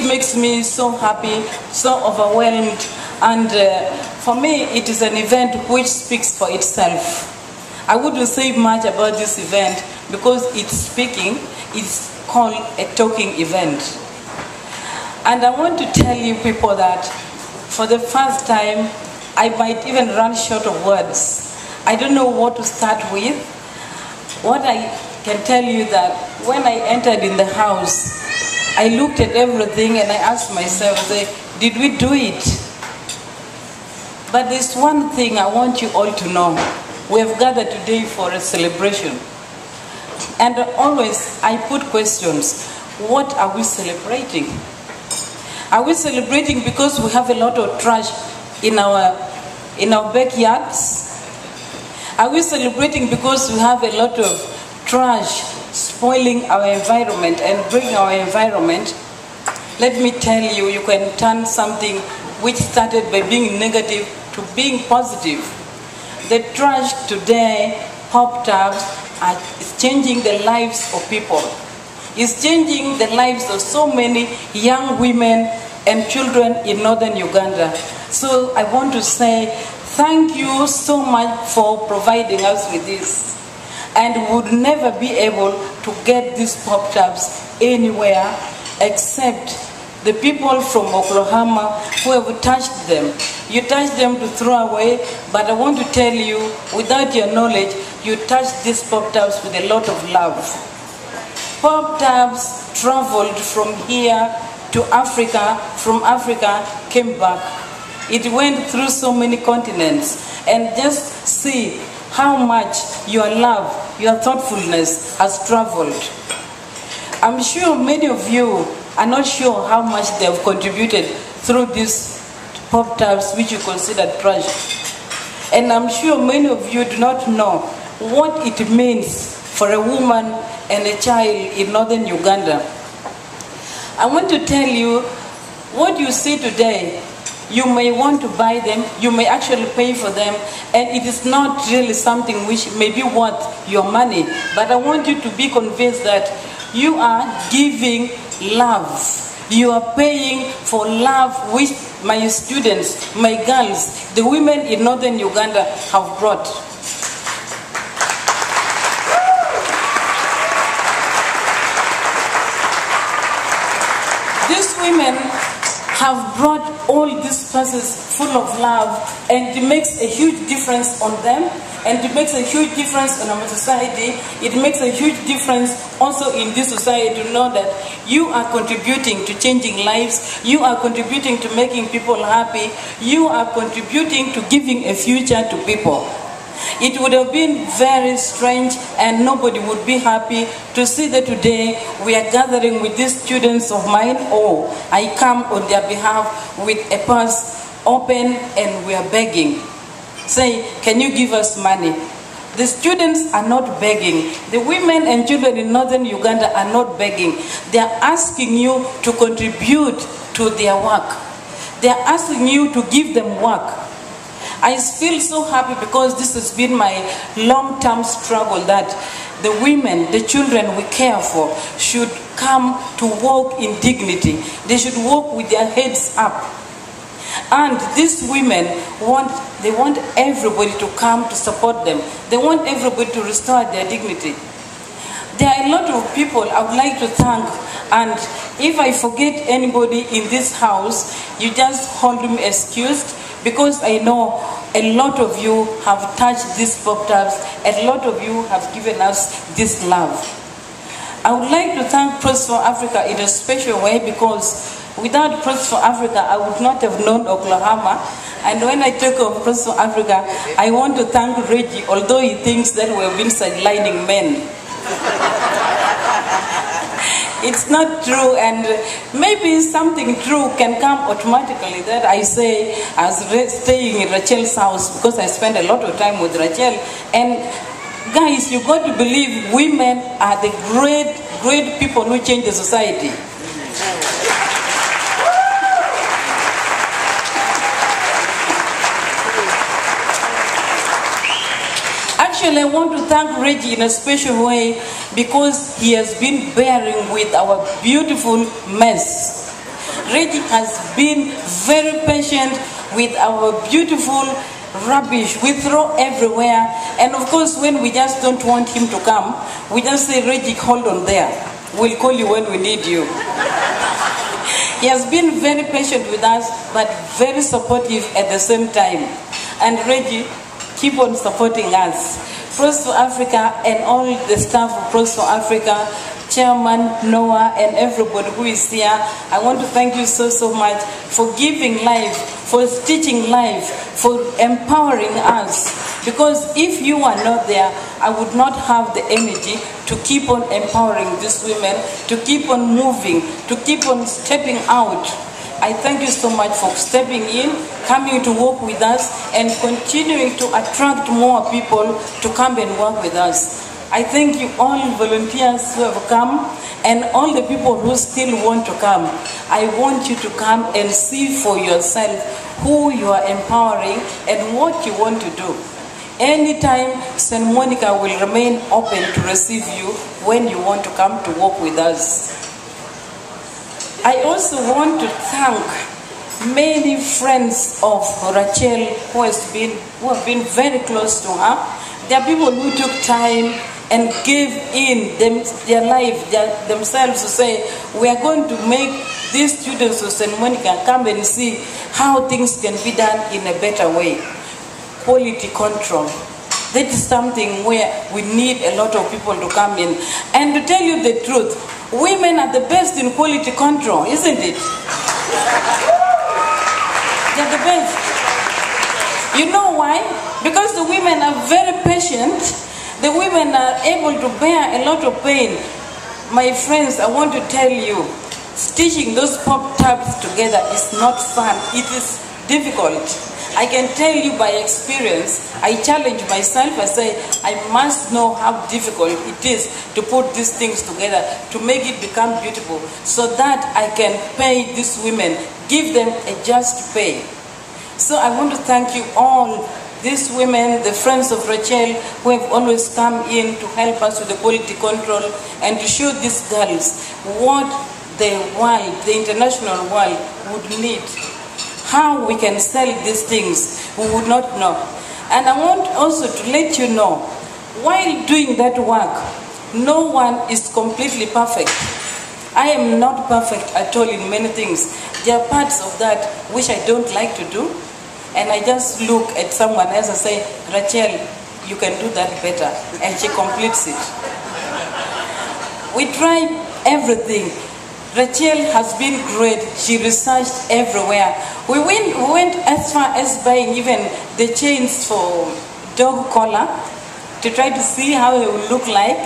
makes me so happy, so overwhelmed, and for me it is an event which speaks for itself. I wouldn't say much about this event because it's called a talking event. And I want to tell you people that for the first time, I might even run short of words. I don't know what to start with. What I can tell you that when I entered in the house, I looked at everything and I asked myself, did we do it? But there's one thing I want you all to know. We have gathered today for a celebration. And always I put questions. What are we celebrating? Are we celebrating because we have a lot of trash in our backyards? Are we celebrating because we have a lot of trash spoiling our environment and bringing our environment? Let me tell you, you can turn something which started by being negative to being positive. The trash today, pop tabs, is changing the lives of people. It's changing the lives of so many young women and children in northern Uganda. So I want to say thank you so much for providing us with this. And would never be able to get these pop tabs anywhere except the people from Oklahoma who have touched them. You touched them to throw away, but I want to tell you, without your knowledge, you touched these pop tabs with a lot of love. Pop tabs traveled from here to Africa, from Africa came back. It went through so many continents, and just see how much your love, your thoughtfulness has traveled. I'm sure many of you are not sure how much they have contributed through these pop tabs which you consider trash. And I'm sure many of you do not know what it means for a woman and a child in northern Uganda. I want to tell you, what you see today, you may want to buy them, you may actually pay for them, and it is not really something which may be worth your money. But I want you to be convinced that you are giving love. You are paying for love which my students, my girls, the women in northern Uganda have brought. These women have brought all these purses full of love, and it makes a huge difference on them, and it makes a huge difference in our society. It makes a huge difference also in this society to know that you are contributing to changing lives, you are contributing to making people happy, you are contributing to giving a future to people. It would have been very strange and nobody would be happy to see that today we are gathering with these students of mine, or I come on their behalf with a purse open and we are begging. Say, can you give us money? The students are not begging. The women and children in northern Uganda are not begging. They are asking you to contribute to their work. They are asking you to give them work. I feel so happy because this has been my long-term struggle that the women, the children we care for should come to walk in dignity. They should walk with their heads up. And these women want everybody to come to support them. They want everybody to restore their dignity. There are a lot of people I would like to thank, and if I forget anybody in this house, you just hold me excused, because I know a lot of you have touched these pop tabs, a lot of you have given us this love. I would like to thank Press for Africa in a special way, because without Press for Africa, I would not have known Oklahoma. And when I talk of Press for Africa, I want to thank Reggie, although he thinks that we have been sidelining men. It's not true, and maybe something true can come automatically that I say as staying in Rachel's house, because I spend a lot of time with Rachel. And guys, you got to believe women are the great people who change the society. Actually, I want to thank Reggie in a special way because he has been bearing with our beautiful mess. Reggie has been very patient with our beautiful rubbish. We throw everywhere. And of course, when we just don't want him to come, we just say, Reggie, hold on there. We'll call you when we need you. He has been very patient with us, but very supportive at the same time. And Reggie, keep on supporting us. Pros for Africa and all the staff of Pros for Africa, Chairman, Noah, and everybody who is here, I want to thank you so, so much for giving life, for teaching life, for empowering us. Because if you are not there, I would not have the energy to keep on empowering these women, to keep on moving, to keep on stepping out. I thank you so much for stepping in, coming to work with us, and continuing to attract more people to come and work with us. I thank you all volunteers who have come, and all the people who still want to come. I want you to come and see for yourself who you are empowering and what you want to do. Anytime, St. Monica will remain open to receive you when you want to come to work with us. I also want to thank many friends of Rachel who have been very close to her. There are people who took time and gave in their life, themselves, to say, we are going to make these students of St. Monica come and see how things can be done in a better way. Quality control. That is something where we need a lot of people to come in. And to tell you the truth, women are the best in quality control, isn't it? They're the best. You know why? Because the women are very patient. The women are able to bear a lot of pain. My friends, I want to tell you, stitching those pop tabs together is not fun. It is difficult. I can tell you by experience. I challenge myself. I say, I must know how difficult it is to put these things together, to make it become beautiful, so that I can pay these women, give them a just pay. So I want to thank you all, these women, the friends of Rachel, who have always come in to help us with the quality control and to show these girls what the world, the international world, would need. How we can sell these things, we would not know. And I want also to let you know, while doing that work, no one is completely perfect. I am not perfect at all in many things. There are parts of that which I don't like to do, and I just look at someone else and say, Rachel, you can do that better, and she completes it. We try everything. Rachel has been great. She researched everywhere. We went as far as buying even the chains for dog collar to try to see how they will look like.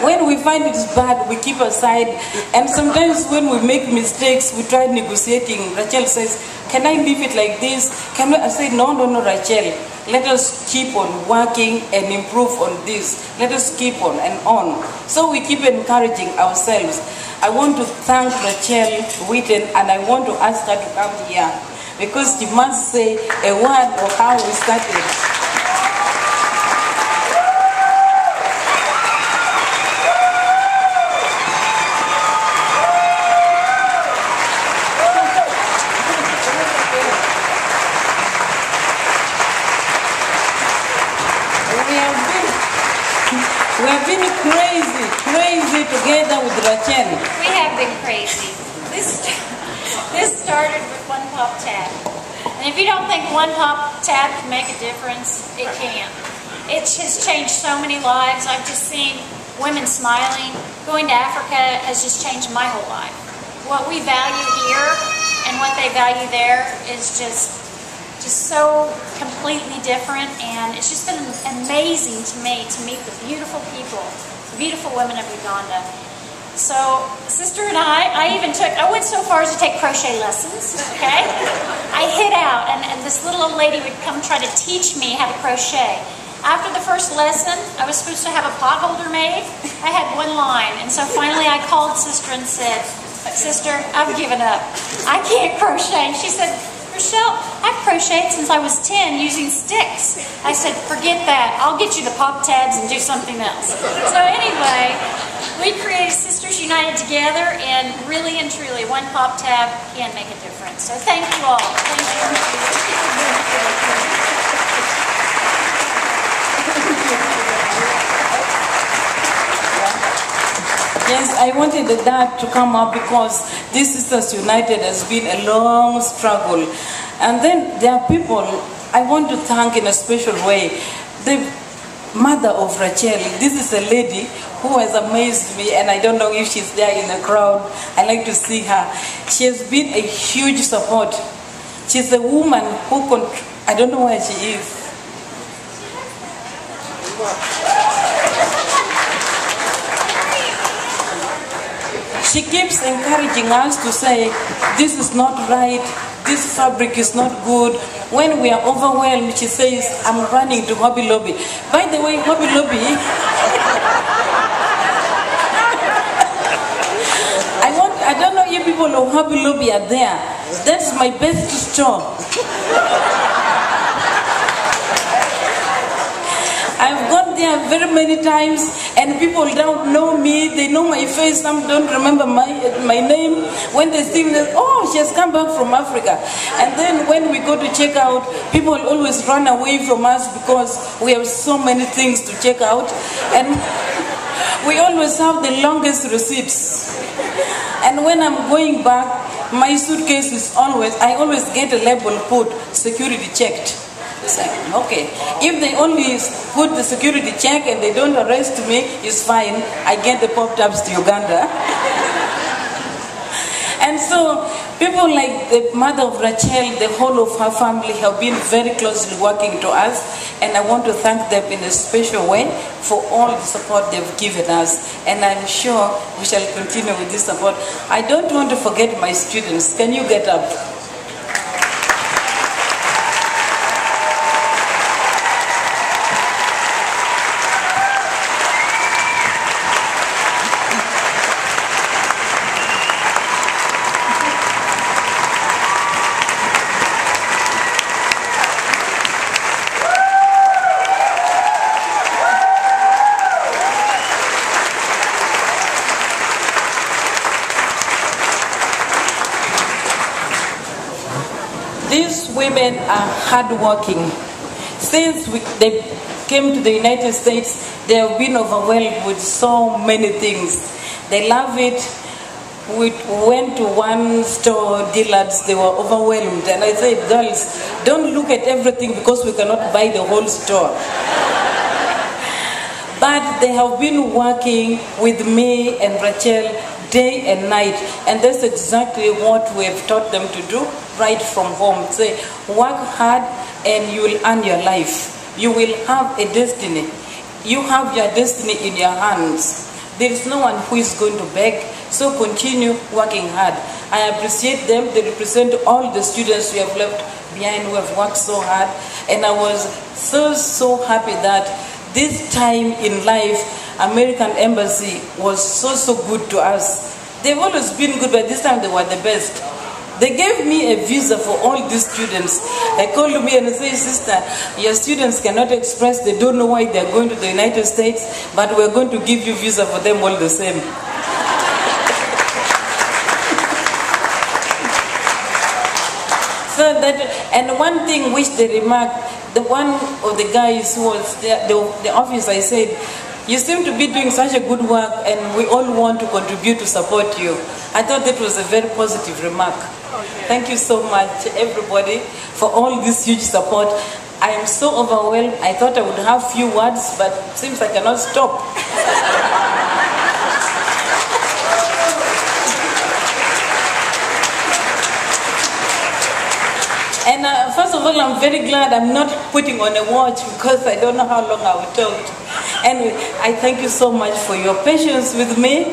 When we find it's bad, we keep aside. And sometimes when we make mistakes, we try negotiating. Rachel says, can I leave it like this? I say, no, Rachel. Let us keep on working and improve on this. Let us keep on and on. So we keep encouraging ourselves. I want to thank Rachel Witten, and I want to ask her to come here, because she must say a word of how we started. We have been crazy together with Rachel. We have been crazy. This started with one pop tab. And if you don't think one pop tab can make a difference, it can. It has changed so many lives. I've just seen women smiling. Going to Africa has just changed my whole life. What we value here and what they value there is just so completely different, and it's just been amazing to me to meet the beautiful people, the beautiful women of Uganda. So, Sister and I went so far as to take crochet lessons, okay? I hid out, and this little old lady would come try to teach me how to crochet. After the first lesson, I was supposed to have a pot holder made. I had one line, and so finally I called Sister and said, Sister, I've given up. I can't crochet. She said, Rochelle, I've crocheted since I was 10 using sticks. I said, forget that. I'll get you the pop tabs and do something else. So anyway, We created Sisters United Together, and really and truly, one pop tab can make a difference. So thank you all. Thank you. Yes, I wanted that to come up because this Sisters United has been a long struggle. And then there are people I want to thank in a special way. The mother of Rachel, this is a lady who has amazed me, and I don't know if she's there in the crowd. I like to see her. She has been a huge support. She's a woman who, I don't know where she is. She keeps encouraging us to say, this is not right, this fabric is not good. When we are overwhelmed, she says, I'm running to Hobby Lobby. By the way, Hobby Lobby, I don't know if people of Hobby Lobby are there. That's my best store. I've gone there very many times, and people don't know me. They know my face. Some don't remember my name. When they see me, they say, oh, she has come back from Africa. And then when we go to check out, people always run away from us because we have so many things to check out. And we always have the longest receipts. And when I'm going back, my suitcase is I always get a label put, security checked. So, okay, if they only put the security check and they don't arrest me, it's fine. I get the pop-tabs to Uganda. And so people like the mother of Rachel, the whole of her family have been very closely working to us, and I want to thank them in a special way for all the support they've given us, and I'm sure we shall continue with this support. I don't want to forget my students. Can you get up? These women are hardworking. Since they came to the United States, they have been overwhelmed with so many things. They love it. We went to one store, Dillard's, they were overwhelmed. And I said, girls, don't look at everything because we cannot buy the whole store. But they have been working with me and Rachel day and night, and that's exactly what we have taught them to do right from home. Say, work hard and you will earn your life. You will have a destiny. You have your destiny in your hands. There is no one who is going to beg, so continue working hard. I appreciate them. They represent all the students we have left behind who have worked so hard, and I was so happy that this time in life, American Embassy was so good to us. They've always been good, but this time they were the best. They gave me a visa for all these students. They called me and said, sister, your students cannot express, they don't know why they're going to the United States, but we're going to give you visa for them all the same. So that, and one thing which they remarked, the one of the guys who was there, the officer, I said, you seem to be doing such a good work and we all want to contribute to support you. I thought that was a very positive remark. Thank you so much, everybody, for all this huge support. I am so overwhelmed. I thought I would have few words, but it seems I cannot stop. And first of all, I'm very glad I'm not putting on a watch because I don't know how long I will talk. Anyway, I thank you so much for your patience with me.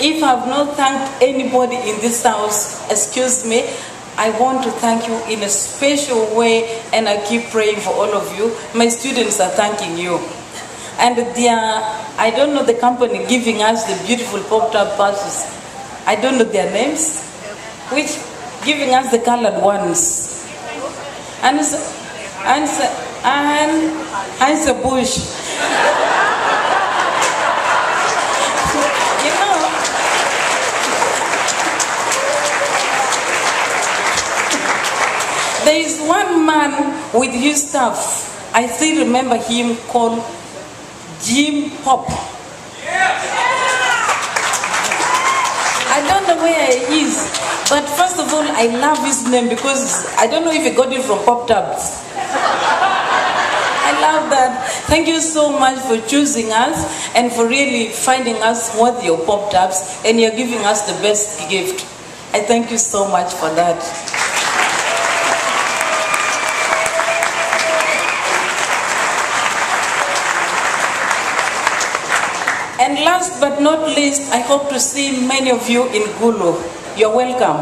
If I have not thanked anybody in this house, excuse me. I want to thank you in a special way, and I keep praying for all of you. My students are thanking you. And they are, I don't know the company giving us the beautiful pop-up passes. I don't know their names. Which giving us the colored ones. And Bush. There is one man with his staff. I still remember him called Jim Pop. I don't know where he is, but first of all, I love his name because I don't know if he got it from Pop Tabs. I love that. Thank you so much for choosing us and for really finding us worthy of Pop Tabs, and you're giving us the best gift. I thank you so much for that. And last but not least, I hope to see many of you in Gulu. You're welcome.